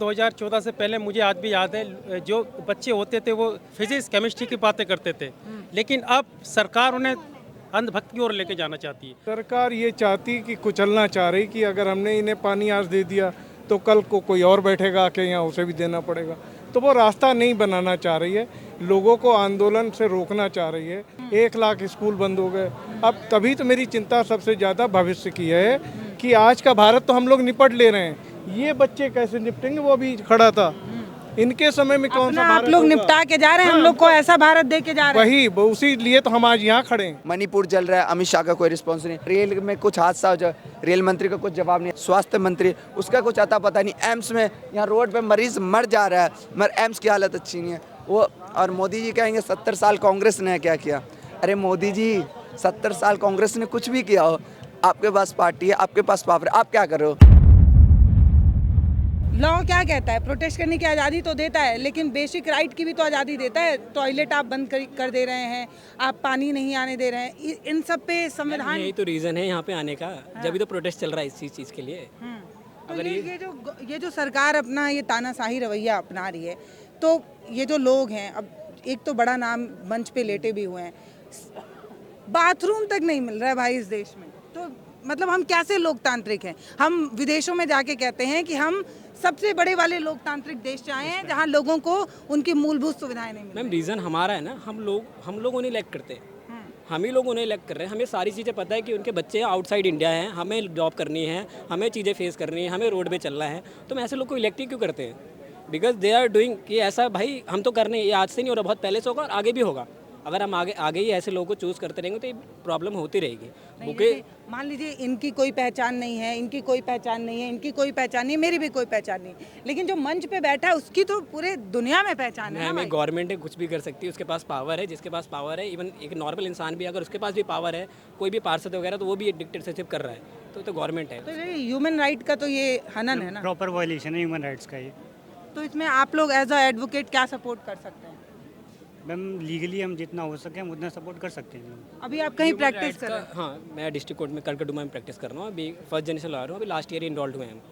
2014 से पहले मुझे आज भी याद है, जो बच्चे होते थे वो फिजिक्स केमिस्ट्री की बातें करते थे, लेकिन अब सरकार उन्हें अंधभक्ति की ओर लेके जाना चाहती है। सरकार ये चाहती कि कुचलना चाह रही कि अगर हमने इन्हें पानी आज दे दिया तो कल को कोई और बैठेगा आके यहाँ, उसे भी देना पड़ेगा। तो वो रास्ता नहीं बनाना चाह रही है, लोगों को आंदोलन से रोकना चाह रही है। 1 लाख स्कूल बंद हो गए। अब तभी तो मेरी चिंता सबसे ज़्यादा भविष्य की है कि आज का भारत तो हम लोग निपट ले रहे हैं, ये बच्चे कैसे निपटेंगे? वो अभी खड़ा था, इनके समय में कौन सा आप लोग निपटा के जा रहे हैं, हम लोग को ऐसा भारत दे के जा रहे हैं। वही उसी लिए तो हम आज यहाँ खड़े हैं। मणिपुर जल रहा है, अमित शाह का कोई रिस्पॉन्स नहीं, रेल में कुछ हादसा हो जाए रेल मंत्री का कुछ जवाब नहीं, स्वास्थ्य मंत्री उसका कुछ आता पता नहीं, एम्स में यहाँ रोड पे मरीज मर जा रहा है मगर एम्स की हालत अच्छी नहीं है वो। और मोदी जी कहेंगे 70 साल कांग्रेस ने क्या किया? अरे मोदी जी 70 साल कांग्रेस ने कुछ भी किया हो, आपके पास पार्टी है, आपके पास पावर है, आप क्या कर रहे हो? लॉ क्या कहता है? प्रोटेस्ट करने की आज़ादी तो देता है, लेकिन बेसिक राइट की भी तो आज़ादी देता है। टॉयलेट आप बंद कर दे रहे हैं, आप पानी नहीं आने दे रहे हैं, इन सब पे संविधान। यही तो रीज़न है यहाँ पे आने का, जब भी तो प्रोटेस्ट चल रहा है इस चीज़ के लिए। तो ये जो सरकार अपना ये तानाशाही रवैया अपना रही है, तो ये जो लोग हैं, अब एक तो बड़ा नाम मंच पे लेटे भी हुए हैं, बाथरूम तक नहीं मिल रहा है भाई इस देश में। तो मतलब हम कैसे लोकतांत्रिक हैं? हम विदेशों में जाके कहते हैं कि हम सबसे बड़े वाले लोकतांत्रिक देश चाहे हैं जहां लोगों को उनकी मूलभूत सुविधाएं नहीं मिल रही। मैम रीज़न हमारा है ना, हम लोग उन्हें इलेक्ट करते हैं, हम ही लोग उन्हें इलेक्ट कर रहे हैं। हमें सारी चीज़ें पता है कि उनके बच्चे आउटसाइड इंडिया हैं, हमें जॉब करनी है, हमें चीज़ें फेस करनी है, हमें रोड पे चलना है, तो हम ऐसे लोग को इलेक्ट ही क्यों करते हैं? बिकॉज दे आर डूइंग कि ऐसा भाई हम तो करने, ये आज से नहीं हो रहा, बहुत पहले से होगा और आगे भी होगा। अगर हम आगे ही ऐसे लोगों को चूज़ करते रहेंगे तो ये प्रॉब्लम होती रहेगी। बुके मान लीजिए इनकी कोई पहचान नहीं है, इनकी कोई पहचान नहीं है, इनकी कोई पहचान नहीं है, मेरी भी कोई पहचान नहीं, लेकिन जो मंच पे बैठा है उसकी तो पूरे दुनिया में पहचान है। हमें गवर्नमेंट कुछ भी कर सकती है, उसके पास पावर है, जिसके पास पावर है, इवन एक नॉर्मल इंसान भी अगर उसके पास भी पावर है, कोई भी पार्षद वगैरह, तो वो भी डिक्टेटरशिप कर रहा है, तो गवर्नमेंट है। तो ये ह्यूमन राइट का तो ये हनन है ना, प्रॉपर वायलेशन है ह्यूमन राइट्स का ये। तो इसमें आप लोग एज अ एडवोकेट क्या सपोर्ट कर सकते हैं? मैम लीगली हम जितना हो सके हम उतना सपोर्ट कर सकते हैं। अभी आप कहीं प्रैक्टिस कर रहे हैं? हाँ, मैं डिस्ट्रिक्ट कोर्ट में कलकत्ता में प्रैक्टिस कर रहा हूँ, अभी फर्स्ट जनरेशन ला रहा हूँ, अभी लास्ट ईयर इनरोल्ड हुए हैं,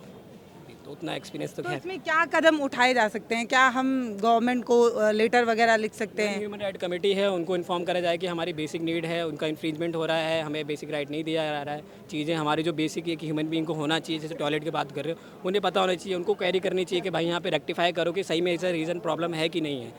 तो उतना एक्सपीरियंस तो तो है। इसमें क्या कदम उठाए जा सकते हैं? क्या हम गवर्नमेंट को लेटर वगैरह लिख सकते हैं? ह्यूमन राइट कमेटी है, उनको इन्फॉर्म करा जाए कि हमारी बेसिक नीड है, उनका इन्फ्रिंजमेंट हो रहा है, हमें बेसिक राइट नहीं दिया जा रहा है, चीज़ें हमारी जो बेसिक एक ह्यूमन बीइंग को होना चाहिए, जैसे टॉयलेट की बात कर रहे हो, उन्हें पता होना चाहिए, उनको कैरी करनी चाहिए कि भाई यहाँ पे रेक्टिफाई करो कि सही में ऐसा रीज़न प्रॉब्लम है कि नहीं है,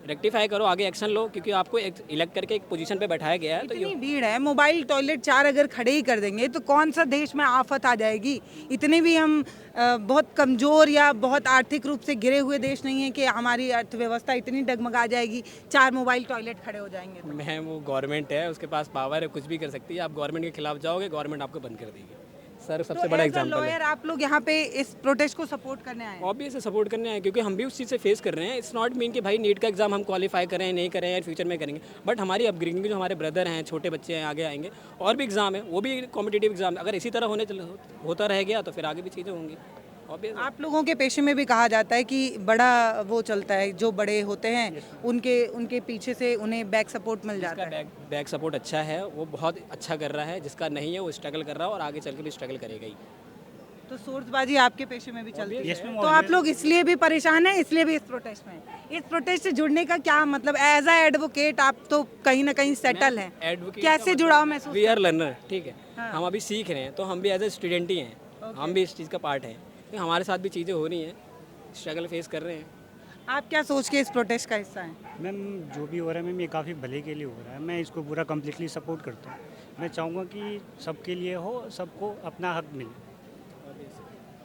रेक्टिफाई करो, आगे एक्शन लो, क्योंकि आपको इलेक्ट करके एक पोजीशन पे बैठाया गया है। तो इतनी भीड़ है, मोबाइल टॉयलेट 4 अगर खड़े ही कर देंगे तो कौन सा देश में आफत आ जाएगी? इतने भी हम बहुत कमज़ोर या बहुत आर्थिक रूप से गिरे हुए देश नहीं है कि हमारी अर्थव्यवस्था इतनी डगमगा जाएगी 4 मोबाइल टॉयलेट खड़े हो जाएंगे तो। मैम वो गवर्नमेंट है, उसके पास पावर है, कुछ भी कर सकती है। आप गवर्नमेंट के खिलाफ जाओगे, गवर्नमेंट आपको बंद कर देगी। सर सबसे बड़ा एग्जाम्पल है। लॉयर आप लोग यहाँ पे इस प्रोटेस्ट को सपोर्ट करने आए हैं? ऑब्वियसली सपोर्ट करने आए, क्योंकि हम भी उस चीज़ से फेस कर रहे हैं। इट्स नॉट मीन कि भाई नीट का एग्जाम हम क्वालिफाई करें नहीं करें या फ्यूचर में करेंगे, बट हमारी अपग्रेडिंग जो हमारे ब्रदर हैं, छोटे बच्चे हैं, आगे आएंगे, और भी एग्जाम है, वो भी कॉम्पिटिटिव एग्जाम, अगर इसी तरह होता रह गया तो फिर आगे भी चीज़ें होंगी। आप लोगों के पेशे में भी कहा जाता है कि बड़ा वो चलता है, जो बड़े होते हैं उनके पीछे से उन्हें बैक सपोर्ट मिल जाता है। बैक सपोर्ट अच्छा है, वो बहुत अच्छा कर रहा है, जिसका नहीं है वो स्ट्रगल कर रहा है और आगे चल के भी स्ट्रगल करेगा ही। तो सोर्सबाजी आपके पेशे में भी चलती है, तो आप लोग इसलिए भी परेशान हैं, इसलिए भी इस प्रोटेस्ट में हैं। इस प्रोटेस्ट से जुड़ने का क्या मतलब? एज अ एडवोकेट आप तो कहीं ना कहीं सेटल हैं, कैसे जुड़ाव महसूस? वी आर लर्नर, ठीक है, हम अभी सीख रहे हैं, तो हम भी एज ए स्टूडेंट ही हैं, हम भी इस चीज़ का पार्ट हैं, तो हमारे साथ भी चीज़ें हो रही हैं, स्ट्रगल फेस कर रहे हैं। आप क्या सोच के इस प्रोटेस्ट का हिस्सा हैं? मैम जो भी हो रहा है मैम ये काफ़ी भले के लिए हो रहा है, मैं इसको पूरा कम्प्लीटली सपोर्ट करता हूँ। मैं चाहूँगा कि सबके लिए हो, सबको अपना हक मिले।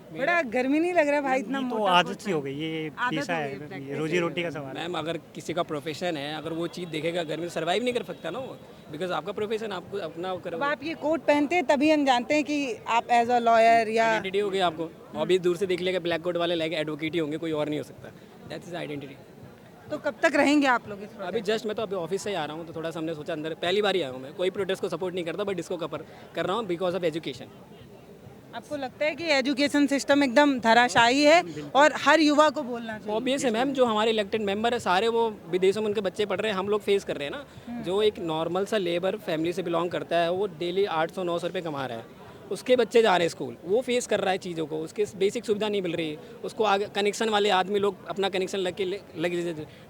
बड़ा गर्मी नहीं लग रहा भाई? इतना तो मोटा आदत कोट सी हो गई, ये पेशा है, ये रोजी रोटी का सवाल है। मैम अगर किसी का प्रोफेशन है, अगर वो चीज़ देखेगा, घर में सर्वाइव नहीं कर सकता ना वो, बिकॉज आपका प्रोफेशन आपको अपना अब करो। आप ये कोट पहनते हैं तभी हम जानते हैं कि आप एज अ लॉयर या आइडेंटिटी हो गई आपको, अभी दूर से देख लेगा ब्लैक कोट वाले लाइक एडवोकेट ही होंगे, कोई और नहीं हो सकता, दैट्स इज आइडेंटिटी। तो कब तक रहेंगे आप लोग इस protest? अभी जस्ट मैं तो अभी ऑफिस से ही आ रहा हूँ, तो थोड़ा सा हमने सोचा अंदर, पहली बार ही आया हूँ मैं, कोई प्रोटेस्ट को सपोर्ट नहीं करता, बट इसको कर रहा हूँ बिकॉज ऑफ एजुकेशन। आपको लगता है कि एजुकेशन सिस्टम एकदम धराशायी है और हर युवा को बोलना चाहिए? ऑब्वियस है मैम, जो हमारे इलेक्टेड मेंबर है सारे वो विदेशों में उनके बच्चे पढ़ रहे हैं, हम लोग फेस कर रहे हैं ना। जो एक नॉर्मल सा लेबर फैमिली से बिलोंग करता है वो डेली 800-900 रुपये कमा रहा है, उसके बच्चे जा रहे हैं स्कूल, वो फेस कर रहा है चीज़ों को, उसके बेसिक सुविधा नहीं मिल रही है उसको। आगे कनेक्शन वाले आदमी लोग अपना कनेक्शन लग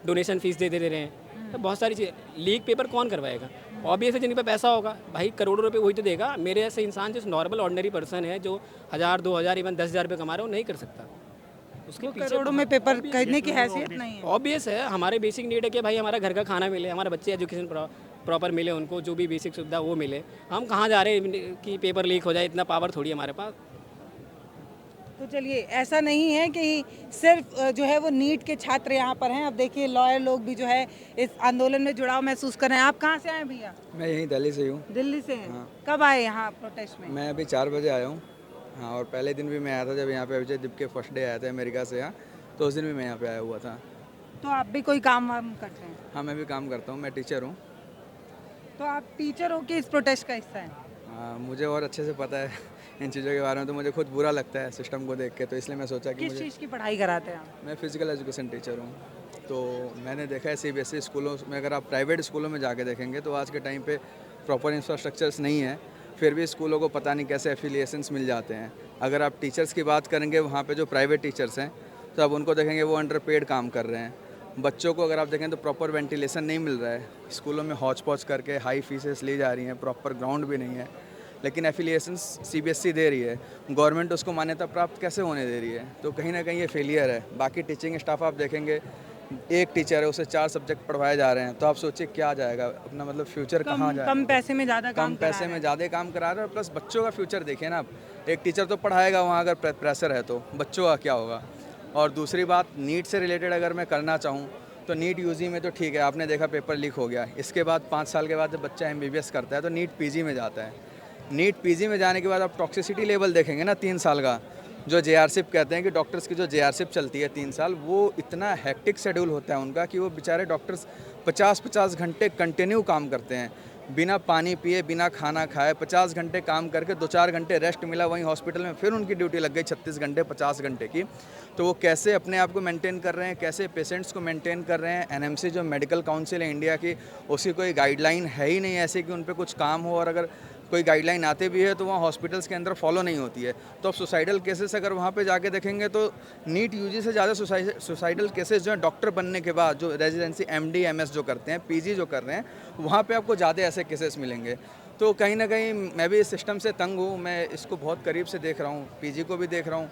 डोनेशन फीस दे रहे हैं, तो बहुत सारी चीज़। लीक पेपर कौन करवाएगा? ऑब्वियसली जिनके पास पैसा होगा भाई, करोड़ों रुपए वही तो देगा। मेरे ऐसे इंसान जो नॉर्मल ऑर्डिनरी पर्सन है, जो 1000 2000 इवन 10,000 रुपये कमा रहा है, वो नहीं कर सकता। उसके पीछे करोड़ों में पेपर खरीदने की हैसियत नहीं है। ऑब्वियस है, हमारे बेसिक नीड है कि भाई हमारा घर का खाना मिले, हमारे बच्चे एजुकेशन प्रॉपर मिले, उनको जो भी बेसिक सुविधा वो मिले। हम कहाँ जा रहे हैं कि पेपर लीक हो जाए, इतना पावर थोड़ी हमारे पास। तो चलिए, ऐसा नहीं है कि सिर्फ जो है वो नीट के छात्र यहाँ पर हैं। अब देखिए लॉयर लोग भी जो है इस आंदोलन में जुड़ाव महसूस कर रहे हैं। आप कहाँ से आए भैया? मैं यहीं दिल्ली से हूँ। दिल्ली से हैं। हाँ। कब आए यहाँ प्रोटेस्ट में? मैं अभी 4 बजे आया हूँ। हाँ, और पहले दिन भी मैं आया था जब यहाँ पे अजय दीप के फर्स्ट डे आया था अमेरिका से यहाँ, तो उस दिन भी मैं यहाँ पे आया हुआ था। तो आप भी कोई काम वाम करते हैं? हाँ, मैं भी काम करता हूँ, मैं टीचर हूँ। तो आप टीचर हो कि इस प्रोटेस्ट का हिस्सा हैं? हाँ, मुझे और अच्छे से पता है इन चीज़ों के बारे में, तो मुझे खुद बुरा लगता है सिस्टम को देख के, तो इसलिए मैं सोचा कि किस चीज़ की पढ़ाई कराते हैं आप? मैं फिज़िकल एजुकेशन टीचर हूँ। तो मैंने देखा है CBSE स्कूलों में, अगर आप प्राइवेट स्कूलों में जाके देखेंगे तो आज के टाइम पे प्रॉपर इंफ्रास्ट्रक्चर्स नहीं है, फिर भी स्कूलों को पता नहीं कैसे एफिलिएशंस मिल जाते हैं। अगर आप टीचर्स की बात करेंगे, वहाँ पे जो प्राइवेट टीचर्स हैं, तो आप उनको देखेंगे वो अंडर पेड काम कर रहे हैं। बच्चों को अगर आप देखें तो प्रॉपर वेंटिलेशन नहीं मिल रहा है, स्कूलों में हौच पौच करके हाई फीसेस ली जा रही हैं, प्रॉपर ग्राउंड भी नहीं है। लेकिन एफिलिएशंस CBSE दे रही है, गवर्नमेंट उसको मान्यता प्राप्त कैसे होने दे रही है? तो कहीं ना कहीं ये फेलियर है। बाकी टीचिंग स्टाफ आप देखेंगे, एक टीचर है, उसे 4 सब्जेक्ट पढ़वाए जा रहे हैं, तो आप सोचिए क्या जाएगा अपना, मतलब फ्यूचर कहाँ जाएगा? कम पैसे में ज़्यादा कम पैसे में ज़्यादा काम करा रहे हैं, प्लस बच्चों का फ्यूचर देखिए ना आप। एक टीचर तो पढ़ाएगा, वहाँ अगर प्रेशर है तो बच्चों का क्या होगा? और दूसरी बात, नीट से रिलेटेड अगर मैं करना चाहूँ तो नीट UG में तो ठीक है, आपने देखा पेपर लीक हो गया। इसके बाद 5 साल के बाद जब बच्चा MBBS करता है तो नीट PG में जाता है। नीट PG में जाने के बाद आप टॉक्सिसिटी लेवल देखेंगे ना 3 साल का, जो JRSIP कहते हैं कि डॉक्टर्स की जो JRSIP चलती है 3 साल, वो इतना हेक्टिक शेड्यूल होता है उनका कि वो बेचारे डॉक्टर्स 50-50 घंटे कंटिन्यू काम करते हैं, बिना पानी पिए, बिना खाना खाए, 50 घंटे काम करके 2-4 घंटे रेस्ट मिला वहीं हॉस्पिटल में, फिर उनकी ड्यूटी लग गई 36 घंटे 50 घंटे की। तो वो कैसे अपने आप को मेंटेन कर रहे हैं, कैसे पेशेंट्स को मेंटेन कर रहे हैं? NMC जो मेडिकल काउंसिल है इंडिया की, उसकी कोई गाइडलाइन है ही नहीं ऐसे कि उन पर कुछ काम हो, और अगर कोई गाइडलाइन आते भी है तो वहाँ हॉस्पिटल्स के अंदर फॉलो नहीं होती है। तो अब सुसाइडल केसेस अगर वहाँ पे जाके देखेंगे तो नीट UG से ज़्यादा सुसाइडल केसेस जो है डॉक्टर बनने के बाद, जो रेजिडेंसी MD MS जो करते हैं, PG जो कर रहे हैं, वहाँ पे आपको ज़्यादा ऐसे केसेस मिलेंगे। तो कहीं ना कहीं मैं भी इस सिस्टम से तंग हूँ, मैं इसको बहुत करीब से देख रहा हूँ, PG को भी देख रहा हूँ,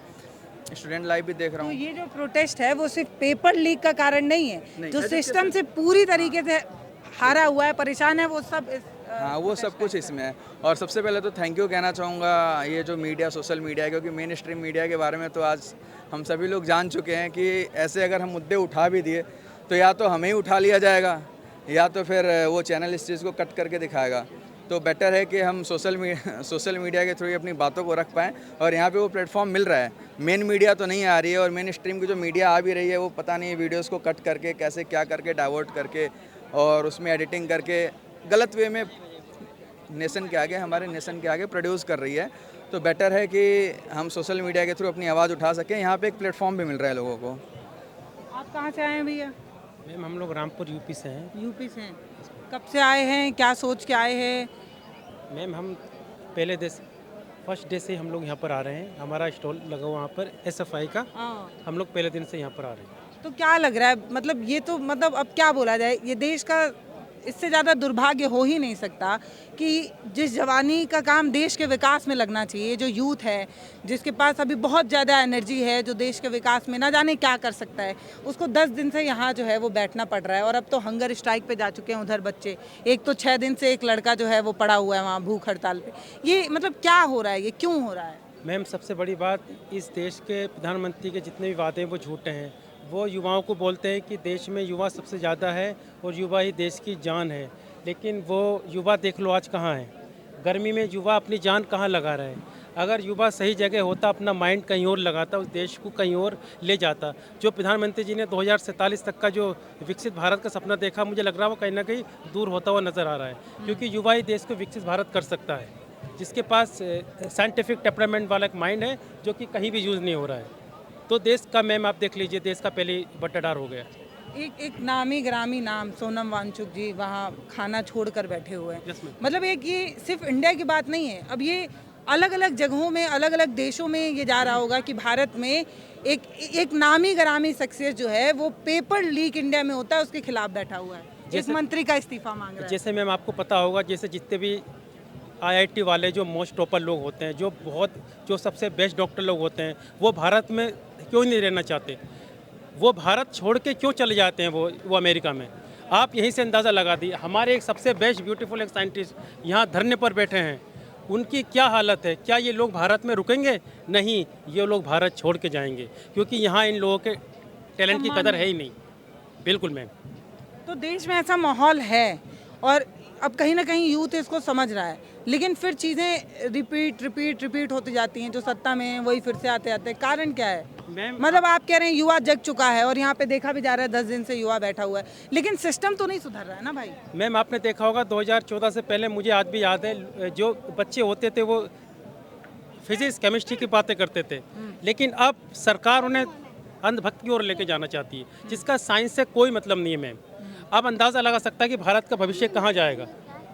स्टूडेंट लाइफ भी देख रहा तो हूँ। ये जो प्रोटेस्ट है वो सिर्फ पेपर लीक का कारण नहीं है, जो सिस्टम से पूरी तरीके से हारा हुआ है, परेशान है, वो सब हाँ, वो सब कुछ इसमें है। और सबसे पहले तो थैंक यू कहना चाहूँगा ये जो मीडिया, सोशल मीडिया, क्योंकि मेन स्ट्रीम मीडिया के बारे में तो आज हम सभी लोग जान चुके हैं कि ऐसे अगर हम मुद्दे उठा भी दिए तो या तो हमें ही उठा लिया जाएगा, या तो फिर वो चैनल इस चीज़ को कट करके दिखाएगा। तो बेटर है कि हम सोशल मीडिया के थ्रू अपनी बातों को रख पाएँ, और यहाँ पे वो प्लेटफॉर्म मिल रहा है। मेन मीडिया तो नहीं आ रही है, और मेन स्ट्रीम की जो मीडिया आ भी रही है वो पता नहीं वीडियोज़ को कट करके कैसे क्या करके डाइवर्ट करके और उसमें एडिटिंग करके गलत वे में नेशन के आगे, हमारे नेशन के आगे प्रोड्यूस कर रही है। तो बेटर है कि हम सोशल मीडिया के थ्रू अपनी आवाज़ उठा सकें। यहाँ पे एक प्लेटफॉर्म भी मिल रहा है लोगों को। आप कहाँ से आए हैं भैया? मैम हम लोग रामपुर UP से हैं। यूपी से हैं। कब से आए हैं, क्या सोच के आए हैं? मैम हम पहले फर्स्ट डे से हम लोग यहाँ पर आ रहे हैं, हमारा स्टॉल लगा वहाँ पर SFI का, हम लोग पहले दिन से यहाँ पर आ रहे हैं। तो क्या लग रहा है, मतलब ये तो मतलब अब क्या बोला जाए, ये देश का इससे ज़्यादा दुर्भाग्य हो ही नहीं सकता कि जिस जवानी का काम देश के विकास में लगना चाहिए, जो यूथ है, जिसके पास अभी बहुत ज़्यादा एनर्जी है, जो देश के विकास में ना जाने क्या कर सकता है, उसको 10 दिन से यहाँ जो है वो बैठना पड़ रहा है। और अब तो हंगर स्ट्राइक पे जा चुके हैं उधर बच्चे। एक तो 6 दिन से एक लड़का जो है वो पड़ा हुआ है वहाँ भूख हड़ताल पे। ये मतलब क्या हो रहा है, ये क्यों हो रहा है? मैम सबसे बड़ी बात, इस देश के प्रधानमंत्री के जितने भी वादे हैं वो झूठे हैं। वो युवाओं को बोलते हैं कि देश में युवा सबसे ज़्यादा है और युवा ही देश की जान है, लेकिन वो युवा देख लो आज कहाँ है। गर्मी में युवा अपनी जान कहाँ लगा रहा है। अगर युवा सही जगह होता, अपना माइंड कहीं और लगाता, उस देश को कहीं और ले जाता। जो प्रधानमंत्री जी ने 2047 तक का जो विकसित भारत का सपना देखा, मुझे लग रहा है वो कहीं ना कहीं दूर होता हुआ नज़र आ रहा है, क्योंकि युवा ही देश को विकसित भारत कर सकता है, जिसके पास साइंटिफिक टेम्परामेंट वाला एक माइंड है जो कि कहीं भी यूज़ नहीं हो रहा है। तो देश का, मैम आप देख लीजिए, देश का पहले बट्टादार हो गया। एक नामी ग्रामी नाम सोनम वांगचुक जी वहाँ खाना छोड़कर बैठे हुए हैं। मतलब एक ये सिर्फ इंडिया की बात नहीं है, अब ये अलग अलग जगहों में, अलग अलग देशों में ये जा रहा होगा कि भारत में एक नामी गरामी शख्सियत जो है वो पेपर लीक इंडिया में होता है उसके खिलाफ बैठा हुआ है, एक मंत्री का इस्तीफा मांग रहा है। जैसे मैम आपको पता होगा, जैसे जितने भी आईआईटी वाले जो मोस्ट टॉपर लोग होते हैं, जो सबसे बेस्ट डॉक्टर लोग होते हैं, वो भारत में क्यों नहीं रहना चाहते? वो भारत छोड़ के क्यों चले जाते हैं वो अमेरिका में? आप यहीं से अंदाज़ा लगा दी। हमारे एक सबसे बेस्ट ब्यूटीफुल एक साइंटिस्ट यहाँ धरने पर बैठे हैं, उनकी क्या हालत है? क्या ये लोग भारत में रुकेंगे? नहीं, ये लोग भारत छोड़ के जाएंगे, क्योंकि यहाँ इन लोगों के टैलेंट की कदर है ही नहीं। बिल्कुल मैम। तो देश में ऐसा माहौल है और अब कहीं ना कहीं यूथ इसको समझ रहा है, लेकिन फिर चीज़ें रिपीट होती जाती हैं। जो सत्ता में है वही फिर से आते हैं। कारण क्या है? मैम मतलब आप कह रहे हैं युवा जग चुका है और यहाँ पे देखा भी जा रहा है 10 दिन से युवा बैठा हुआ है, लेकिन सिस्टम तो नहीं सुधर रहा है ना भाई। मैम आपने देखा होगा 2014 से पहले, मुझे आज भी याद है, जो बच्चे होते थे वो फिजिक्स केमिस्ट्री की बातें करते थे, लेकिन अब सरकार उन्हें अंधभक्त की ओर लेके जाना चाहती है, जिसका साइंस से कोई मतलब नहीं है मैम। अब अंदाज़ा लगा सकता है कि भारत का भविष्य कहाँ जाएगा।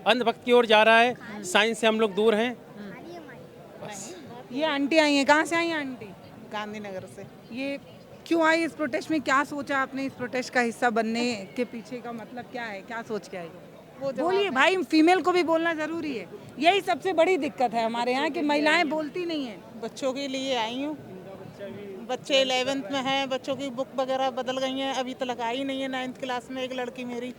अंधभक्त की ओर जा रहा है, साइंस से हम लोग दूर हैं। ये आंटी आई हैं, कहाँ से आई हैं आंटी? गांधीनगर से। ये क्यों आई इस प्रोटेस्ट में? क्या सोचा आपने इस प्रोटेस्ट का हिस्सा बनने के पीछे का मतलब क्या है? क्या सोच के आई? बोलिए भाई, फीमेल को भी बोलना जरूरी है। यही सबसे बड़ी दिक्कत है हमारे यहाँ कि महिलाएं बोलती नहीं हैं। बच्चों के लिए आई हूँ। बच्चे 11th में हैं, बच्चों की बुक वगैरह बदल गई हैं, अभी तक आई नहीं है 9th क्लास में एक लड़की मेरी।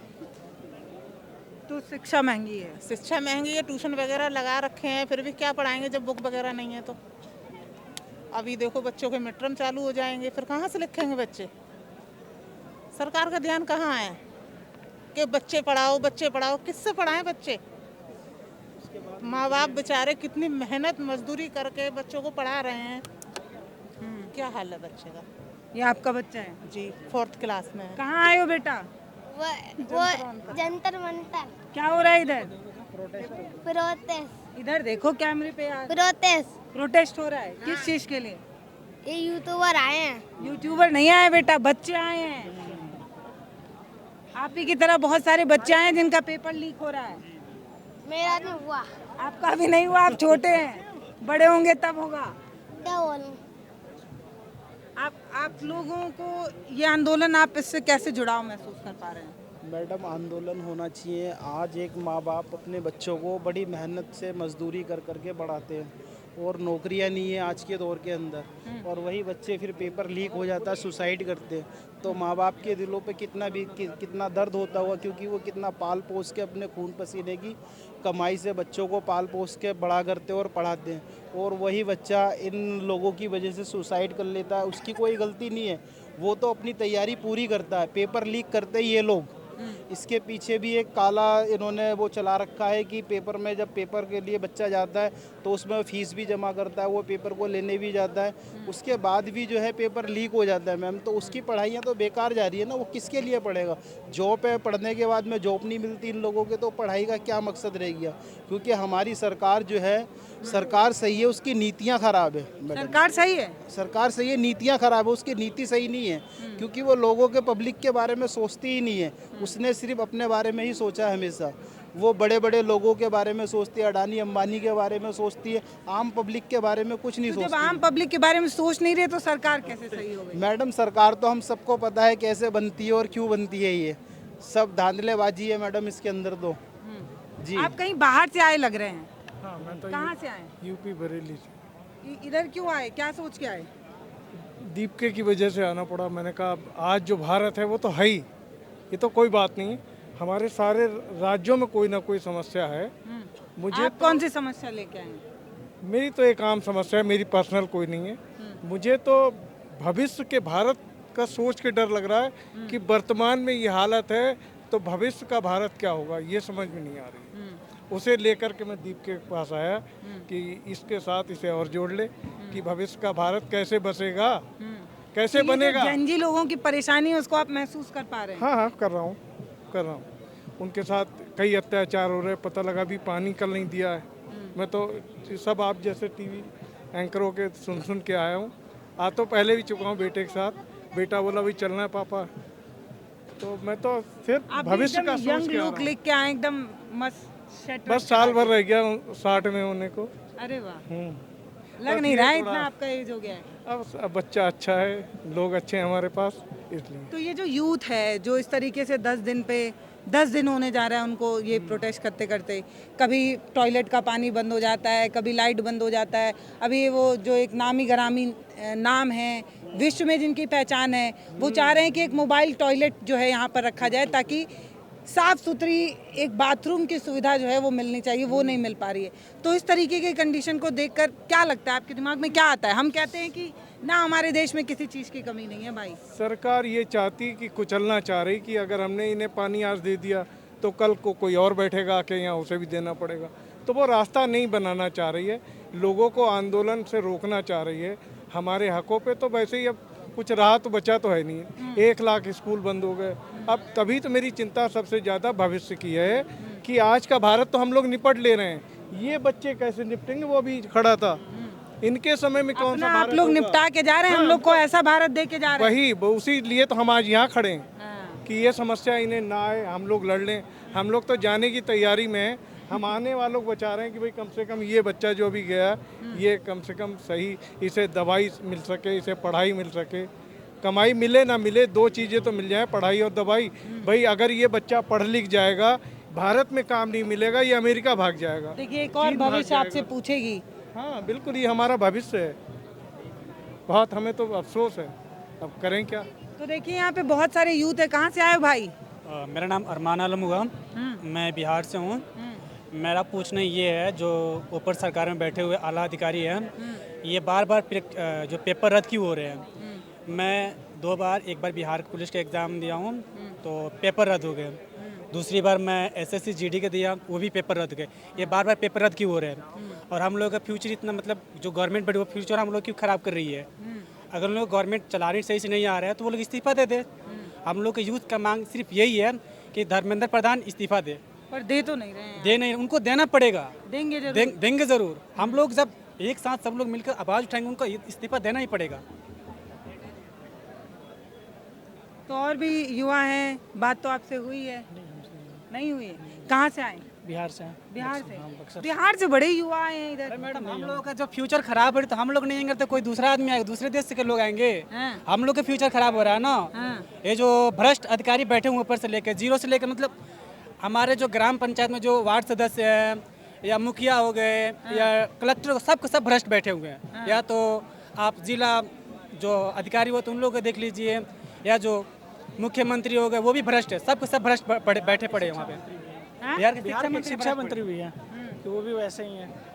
तो शिक्षा महंगी है। शिक्षा महंगी है, ट्यूशन वगैरह लगा रखे हैं, फिर भी क्या पढ़ाएंगे जब बुक वगैरह नहीं है। तो अभी देखो बच्चों के मिड टर्म चालू हो जाएंगे, फिर कहाँ से लिखेंगे बच्चे? सरकार का ध्यान कहाँ है कि बच्चे पढ़ाओ? किससे पढ़ाएं बच्चे? माँ बाप बेचारे कितनी मेहनत मजदूरी करके बच्चों को पढ़ा रहे हैं। क्या हाल है बच्चे का? ये आपका बच्चा है? जी 4th क्लास में है। कहाँ आए हो बेटा? वो जंतर मंतर। क्या हो रहा है इधर? प्रोटेस्ट। इधर देखो कैमरे पे यार। प्रोटेस्ट हो रहा है। किस चीज के लिए? ये यूट्यूबर आए हैं। यूट्यूबर नहीं आए बेटा, बच्चे आए हैं। आप ही की तरह बहुत सारे बच्चे आए हैं जिनका पेपर लीक हो रहा है। मेरा नहीं हुआ। आपका भी नहीं हुआ, आप छोटे हैं, बड़े होंगे तब होगा। क्या बोलूं? आप लोगों को ये आंदोलन, आप इससे कैसे जुड़ाव महसूस कर पा रहे हैं? मैडम, आंदोलन होना चाहिए। आज एक माँ बाप अपने बच्चों को बड़ी मेहनत से मजदूरी कर करके पढ़ाते हैं और नौकरियां नहीं है आज के दौर के अंदर, और वही बच्चे फिर पेपर लीक हो जाता है, सुसाइड करते हैं। तो माँ बाप के दिलों पे कितना दर्द होता हुआ, क्योंकि वो कितना पाल पोस के अपने खून पसीने की कमाई से बच्चों को पाल पोस के बड़ा करते हैं और पढ़ाते हैं, और वही बच्चा इन लोगों की वजह से सुसाइड कर लेता है। उसकी कोई गलती नहीं है, वो तो अपनी तैयारी पूरी करता है। पेपर लीक करते ही ये लोग। इसके पीछे भी एक काला इन्होंने वो चला रखा है कि पेपर में जब पेपर के लिए बच्चा जाता है तो उसमें फीस भी जमा करता है, वो पेपर को लेने भी जाता है, उसके बाद भी जो है पेपर लीक हो जाता है मैम। तो उसकी पढ़ाइयाँ तो बेकार जा रही है ना, वो किसके लिए पढ़ेगा? जॉब है, पढ़ने के बाद में जॉब नहीं मिलती इन लोगों के, तो पढ़ाई का क्या मकसद रह गया? क्योंकि हमारी सरकार जो है, सरकार सही है, उसकी नीतियाँ ख़राब है। सरकार सही है, सरकार सही है, नीतियाँ ख़राब है, उसकी नीति सही नहीं है, क्योंकि वो लोगों के पब्लिक के बारे में सोचती ही नहीं है। उसने सिर्फ अपने बारे में ही सोचा है हमेशा। वो बड़े बड़े लोगों के बारे में सोचती है, अडानी अंबानी के बारे में सोचती है, आम पब्लिक के बारे में कुछ नहीं तो जब सोचती। आम पब्लिक के बारे में सोच नहीं रहे तो सरकार कैसे सही हो गई? मैडम, सरकार तो हम सबको पता है कैसे बनती है और क्यों बनती है। ये सब धांधलेबाजी है मैडम इसके अंदर तो। जी, आप कहीं बाहर से आए लग रहे हैं। हाँ, मैं तो कहाँ से आए? यूपी बरेली से। इधर क्यों आए? क्या सोच के आए? दीपके की वजह से आना पड़ा। मैंने कहा आज जो भारत है वो तो है ही, ये तो कोई बात नहीं। हमारे सारे राज्यों में कोई ना कोई समस्या है। मुझे आप कौन सी समस्या लेके आए? मेरी तो एक आम समस्या है, मेरी पर्सनल कोई नहीं है। मुझे तो भविष्य के भारत का सोच के डर लग रहा है कि वर्तमान में ये हालत है तो भविष्य का भारत क्या होगा, ये समझ में नहीं आ रही। उसे लेकर के मैं दीप के पास आया कि इसके साथ इसे और जोड़ ले कि भविष्य का भारत कैसे बसेगा, कैसे बनेगा। जनजी लोगों की परेशानी है उसको आप महसूस कर पा रहे हैं? हाँ, कर रहा हूँ। उनके साथ कई अत्याचार हो रहे, पता लगा भी पानी कल नहीं दिया है। मैं तो सब आप जैसे टीवी एंकरों के सुन के आया हूँ। आ तो पहले भी चुका हूँ बेटे के साथ। बेटा बोला भी चलना है पापा, तो मैं तो फिर भविष्य का सोच के आ रहा हूँ। लुक लेके आए एकदम मस्त। बस साल भर रह गया 60 में होने को। अरे वाह, लग नहीं रहा है इतना आपका एज हो गया है। अब बच्चा अच्छा है, लोग अच्छे हैं हमारे पास, इसलिए। तो ये जो यूथ है जो इस तरीके से 10 दिन होने जा रहा है उनको ये प्रोटेस्ट करते करते, कभी टॉयलेट का पानी बंद हो जाता है, कभी लाइट बंद हो जाता है। अभी वो जो एक नामी गरामी नाम है विश्व में जिनकी पहचान है, वो चाह रहे हैं कि एक मोबाइल टॉयलेट जो है यहाँ पर रखा जाए ताकि साफ़ सुथरी एक बाथरूम की सुविधा जो है वो मिलनी चाहिए, वो नहीं मिल पा रही है। तो इस तरीके के कंडीशन को देखकर क्या लगता है, आपके दिमाग में क्या आता है? हम कहते हैं कि ना हमारे देश में किसी चीज़ की कमी नहीं है भाई। सरकार ये चाहती कि कुचलना चाह रही कि अगर हमने इन्हें पानी आज दे दिया तो कल को कोई और बैठेगा आके यहाँ, उसे भी देना पड़ेगा। तो वो रास्ता नहीं बनाना चाह रही है, लोगों को आंदोलन से रोकना चाह रही है। हमारे हकों पे तो वैसे ही अब कुछ रहा तो बचा तो है नहीं। 1 लाख स्कूल बंद हो गए। अब तभी तो मेरी चिंता सबसे ज़्यादा भविष्य की है कि आज का भारत तो हम लोग निपट ले रहे हैं, ये बच्चे कैसे निपटेंगे? वो अभी खड़ा था, इनके समय में कौन सा आप लोग निपटा के जा रहे हैं, हम लोग को ऐसा भारत दे के जा रहे हैं। वही उसी लिए तो हम आज यहाँ खड़े हैं कि ये समस्या इन्हें ना आए, हम लोग लड़ लें। हम लोग तो जाने की तैयारी में हैं, हम आने वालों को बचा रहे हैं कि भाई कम से कम ये बच्चा जो भी गया ये कम से कम सही, इसे दवाई मिल सके, इसे पढ़ाई मिल सके। कमाई मिले ना मिले, 2 चीज़ें तो मिल जाए, पढ़ाई और दवाई। भाई अगर ये बच्चा पढ़ लिख जाएगा, भारत में काम नहीं मिलेगा, ये अमेरिका भाग जाएगा। देखिए एक और भविष्य आपसे पूछेगी। हाँ बिल्कुल, ये हमारा भविष्य है। बहुत हमें तो अफसोस है, अब करें क्या। तो देखिए यहाँ पे बहुत सारे यूथ है, कहाँ से आए हो भाई? मेरा नाम अरमान आलम हुआ, मैं बिहार से हूँ। मेरा पूछना ये है, जो ऊपर सरकार में बैठे हुए आला अधिकारी हैं, ये बार बार जो पेपर रद्द क्यों हो रहे हैं? मैं 2 बार, एक बार बिहार पुलिस के एग्ज़ाम दिया हूँ तो पेपर रद्द हो गए। दूसरी बार मैं SSC GD के दिया, वो भी पेपर रद्द गए। ये बार बार पेपर रद्द क्यों हो रहे हैं? और हम लोग का फ्यूचर इतना, मतलब जो गवर्नमेंट बड़ी वो फ्यूचर हम लोग क्यों ख़राब कर रही है? अगर लोग गवर्नमेंट चला रही सही से नहीं आ रहा है तो वो लोग इस्तीफ़ा दे दे। हम लोग के यूथ का मांग सिर्फ यही है कि धर्मेंद्र प्रधान इस्तीफ़ा दे। पर दे तो नहीं रहे हैं। दे नहीं, उनको देना पड़ेगा। देंगे जरूर। देंगे ज़रूर। हम लोग जब एक साथ सब लोग मिलकर आवाज़ उठाएंगे, उनको इस्तीफ़ा देना ही पड़ेगा। तो और भी युवा हैं, बात तो आपसे हुई है? नहीं हुई है। कहाँ से आए? बिहार से। बिहार से बड़े युवा आए हैं इधर। मैडम हम लोगों का जब फ्यूचर खराब है तो हम लोग नहीं आएंगे तो कोई दूसरा आदमी आएगा, दूसरे देश से के लोग आएंगे। हम लोग का फ्यूचर खराब हो रहा है ना। ये जो भ्रष्ट अधिकारी बैठे हुए ऊपर से लेकर, जीरो से लेकर, मतलब हमारे जो ग्राम पंचायत में जो वार्ड सदस्य हैं या मुखिया हो गए या कलेक्टर, सब भ्रष्ट बैठे हुए हैं। या तो आप जिला जो अधिकारी हो तो उन लोगों को देख लीजिए, या जो मुख्यमंत्री हो गए वो भी भ्रष्ट है। सब भ्रष्ट बैठे पड़े हैं वहाँ पे। बिहार के शिक्षा मंत्री भी हैं कि वो भी वैसे ही हैं।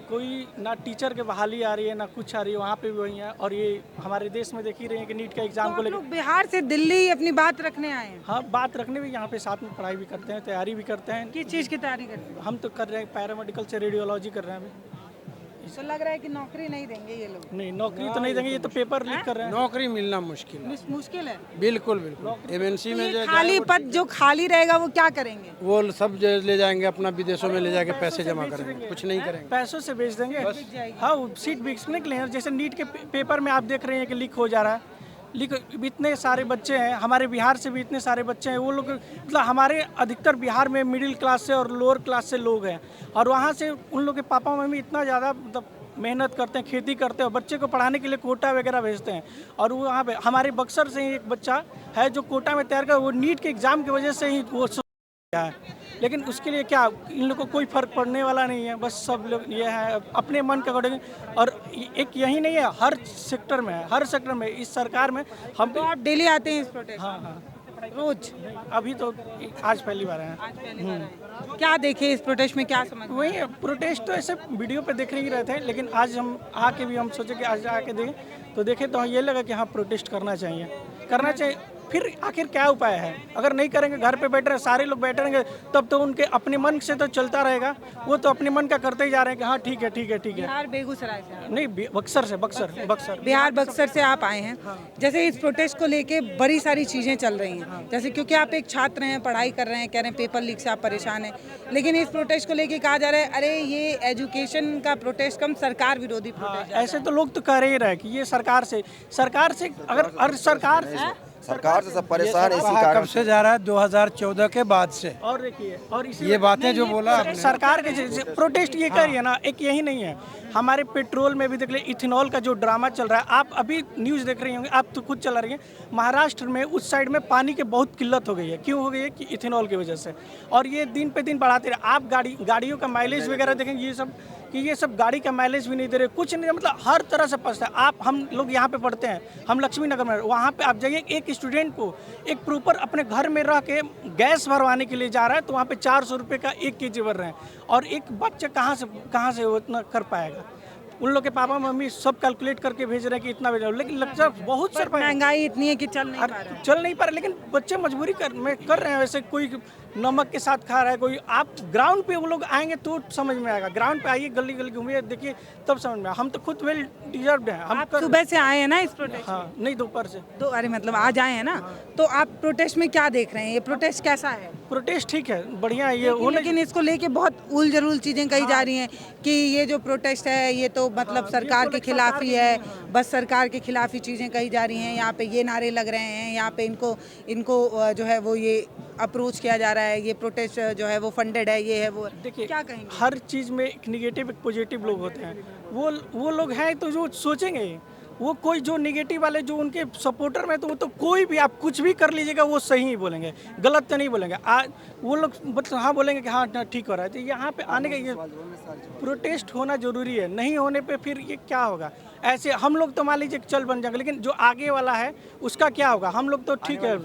कोई ना टीचर के बहाली आ रही है ना कुछ आ रही है, वहाँ पे भी वही है। और ये हमारे देश में देख ही रहे हैं कि नीट का एग्जाम को लेकर बिहार से दिल्ली अपनी बात रखने आए हैं। हाँ, बात रखने भी यहाँ पे साथ में पढ़ाई भी करते हैं, तैयारी भी करते हैं। किस चीज़ की तैयारी करते हैं? हम तो कर रहे हैं पैरामेडिकल से रेडियोलॉजी कर रहे हैं अभी। तो लग रहा है कि नौकरी नहीं देंगे ये लोग। नहीं, नौकरी तो नहीं देंगे, ये तो पेपर लीक कर रहे हैं। नौकरी मिलना मुश्किल है। मुश्किल है बिल्कुल MNC में जो खाली पद जो खाली रहेगा वो क्या करेंगे? वो सब ले जाएंगे अपना, विदेशों में ले जाके पैसे जमा करेंगे, कुछ नहीं करेंगे। पैसों से बेच देंगे। हाँ, सीट बिकने के लिए, जैसे नीट के पेपर में आप देख रहे हैं कि लीक हो जा रहा है। लीक, इतने सारे बच्चे हैं हमारे बिहार से भी, इतने सारे बच्चे हैं। वो लोग मतलब हमारे अधिकतर बिहार में मिडिल क्लास से और लोअर क्लास से लोग हैं, और वहाँ से उन लोग के पापा मम्मी इतना ज़्यादा मतलब मेहनत करते हैं, खेती करते हैं और बच्चे को पढ़ाने के लिए कोटा वगैरह भेजते हैं। और वो वहाँ पे हमारे बक्सर से ही एक बच्चा है जो कोटा में तैयार कर, वो नीट के एग्ज़ाम की वजह से ही वो है। लेकिन उसके लिए क्या, इन लोगों को कोई फर्क पड़ने वाला नहीं है। बस सब लोग ये है अपने मन के अकॉर्डिंग। और एक यही नहीं है, हर सेक्टर में है, हर सेक्टर में इस सरकार में। हम तो आप डेली आते हैं इस प्रोटेस्ट? हाँ, रोज? अभी तो आज पहली बार है। क्या देखे इस प्रोटेस्ट में, क्या समझ? वही प्रोटेस्ट तो ऐसे वीडियो पे देख ही रहे थे, लेकिन आज हम आके भी हम सोचे कि आज आके देखें तो देखे तो ये लगा कि हाँ प्रोटेस्ट करना चाहिए। फिर आखिर क्या उपाय है? अगर नहीं करेंगे, घर पे बैठ रहे सारे लोग बैठे रहेंगे, तब तो उनके अपने मन से तो चलता रहेगा। वो तो अपने मन का करते ही जा रहे हैं कि हाँ ठीक है। बिहार बेगूसराय से? नहीं, बक्सर से। बक्सर बिहार बक्सर से आप आए हैं। जैसे इस प्रोटेस्ट को लेके बड़ी सारी चीज़ें चल रही हैं, जैसे क्योंकि आप एक छात्र हैं, पढ़ाई कर रहे हैं, कह रहे हैं पेपर लीक से आप परेशान हैं, लेकिन इस प्रोटेस्ट को लेके कहा जा रहा है अरे ये एजुकेशन का प्रोटेस्ट कम सरकार विरोधी प्रोटेस्ट। ऐसे तो लोग तो कह ही रहे हैं कि ये सरकार से अगर सरकार से सब परेशान है इसी कब कारण से जा रहा है 2014 के बाद से। और देखिए और ये बातें जो बोला आपने, सरकार के प्रोटेस्ट ये कर रही है ना, एक यही नहीं है, हमारे पेट्रोल में भी देख ले इथेनॉल का जो ड्रामा चल रहा है। आप अभी न्यूज़ देख रही होंगे, आप तो खुद चला रही हैं, महाराष्ट्र में उस साइड में पानी की बहुत किल्लत हो गई है। क्यों हो गई है? कि इथेनॉल की वजह से। और ये दिन पे दिन बढ़ाते रहे। आप गाड़ियों का माइलेज वगैरह देखेंगे, ये सब गाड़ी का माइलेज भी नहीं दे रहे, कुछ नहीं, मतलब हर तरह से फंसता है। आप हम लोग यहाँ पे पढ़ते हैं, हम लक्ष्मी नगर में, वहाँ पे आप जाइए, एक स्टूडेंट को एक प्रॉपर अपने घर में रह के गैस भरवाने के लिए जा रहा है तो वहाँ पे 400 रुपये का 1 kg भर रहे हैं। और एक बच्चा कहाँ से वो इतना कर पाएगा? उन लोग के पापा मम्मी सब कैलकुलेट करके भेज रहे हैं कि इतना भेज रहे हैं, लेकिन लगता है बहुत सर महंगाई इतनी है कि चल नहीं पा रहा है। लेकिन बच्चे मजबूरी कर रहे हैं। वैसे कोई नमक के साथ खा रहा है, कोई आप ग्राउंड पे वो लोग आएंगे तो समझ में आएगा। ग्राउंड पे आइए, गली गली घूमिए, देखिए, तब समझ में। हम तो खुद वेल डिजर्व्ड हैं। हम सुबह से आए हैं ना इस प्रोटेस्ट? हाँ, नहीं, दोपहर से। तो अरे मतलब आज आए हैं ना, तो आप प्रोटेस्ट में क्या देख रहे हैं? ये प्रोटेस्ट कैसा है? प्रोटेस्ट ठीक है, बढ़िया है ये। लेकिन इसको लेके बहुत उल जरूल चीजें कही जा रही हैं कि ये जो प्रोटेस्ट है ये तो मतलब सरकार के खिलाफ ही है, बस सरकार के खिलाफ ही चीजें कही जा रही हैं। यहाँ पे ये नारे लग रहे हैं, यहाँ पे इनको जो है वो ये अप्रोच किया जा रहा है, ये प्रोटेस्ट जो है वो फंडेड है, ये है वो। देखिए, क्या कहेंगे? हर चीज़ में एक निगेटिव एक पॉजिटिव लोग होते हैं। वो लोग हैं तो जो सोचेंगे, वो कोई जो निगेटिव वाले जो उनके सपोर्टर में, तो वो तो कोई भी आप कुछ भी कर लीजिएगा वो सही ही बोलेंगे, गलत तो नहीं बोलेंगे। वो लोग मतलब हाँ बोलेंगे कि हाँ ठीक हो रहा है। तो यहाँ पे आने का ये प्रोटेस्ट होना जरूरी है, नहीं होने पे फिर ये क्या होगा? ऐसे हम लोग तो मान लीजिए चल बन जाएंगे, लेकिन जो आगे वाला है उसका क्या होगा? हम लोग तो ठीक है।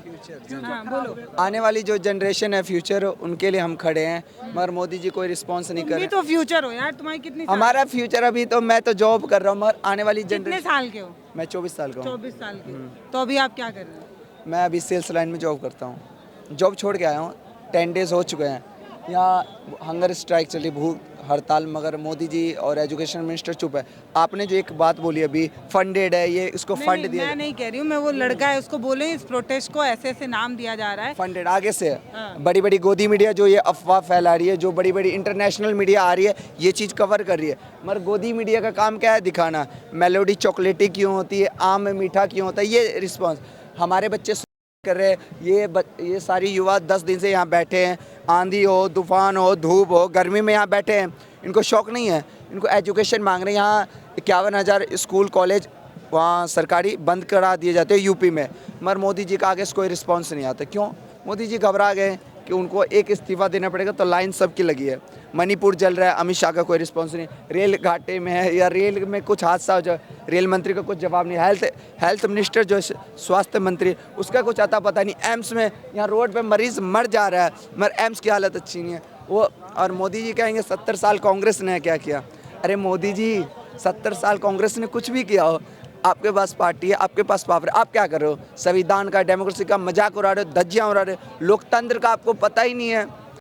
हाँ, बोलो। आने वाली जो जनरेशन है, फ्यूचर, उनके लिए हम खड़े हैं, मगर मोदी जी कोई रिस्पांस नहीं कर रहे। तो फ्यूचर हो यार, तुम्हारी कितनी साल? हमारा फ्यूचर अभी तो मैं तो जॉब कर रहा हूँ, मगर आने वाली कितने जनरेशन। साल के हो? मैं 24 साल का हूँ। 24 साल के। तो अभी आप क्या कर रहे हैं? मैं अभी सेल्स लाइन में जॉब करता हूँ। जॉब छोड़ के आया हूँ, 10 डेज हो चुके हैं। यहाँ हंगर स्ट्राइक चली, भूख हड़ताल, मगर मोदी जी और एजुकेशन मिनिस्टर चुप है। आपने जो एक बात बोली अभी, फंडेड है, ये इसको फंड दिया। मैं नहीं कह रही हूँ, मैं वो लड़का है उसको बोले इस प्रोटेस्ट को ऐसे ऐसे नाम दिया जा रहा है, फंडेड आगे से है। बड़ी बड़ी गोदी मीडिया जो ये अफवाह फैला रही है, जो बड़ी बड़ी इंटरनेशनल मीडिया आ रही है, ये चीज़ कवर कर रही है। मगर गोदी मीडिया का काम क्या है? दिखाना मेलोडी चॉकलेटी क्यों होती है, आम में मीठा क्यों होता है, ये रिस्पॉन्स हमारे बच्चे कर रहे हैं। ये सारी युवा 10 दिन से यहाँ बैठे हैं, आंधी हो, तूफान हो, धूप हो, गर्मी में यहाँ बैठे हैं। इनको शौक नहीं है, इनको एजुकेशन मांग रहे हैं। यहाँ 51,000 स्कूल कॉलेज वहाँ सरकारी बंद करा दिए जाते हैं यूपी में, मगर मोदी जी का आगे से कोई रिस्पांस नहीं आता। क्यों? मोदी जी घबरा गए कि उनको एक इस्तीफा देना पड़ेगा, तो लाइन सबकी लगी है। मणिपुर जल रहा है, अमित शाह का कोई रिस्पांस नहीं। रेल घाटे में है या रेल में कुछ हादसा हो जाए, रेल मंत्री का कुछ जवाब नहीं। हेल्थ मिनिस्टर जो स्वास्थ्य मंत्री, उसका कुछ आता पता नहीं। एम्स में यहाँ रोड पे मरीज मर जा रहा है, मगर एम्स की हालत अच्छी नहीं है वो। और मोदी जी कहेंगे 70 साल कांग्रेस ने क्या किया? अरे मोदी जी, 70 साल कांग्रेस ने कुछ भी किया हो, आपके पास पार्टी है, आपके पास पावर है, आप क्या कर रहे हो? संविधान का, डेमोक्रेसी का मजाक उड़ा रहे हो, धज्जियाँ उड़ा रहे हो, लोकतंत्र का आपको पता ही नहीं है।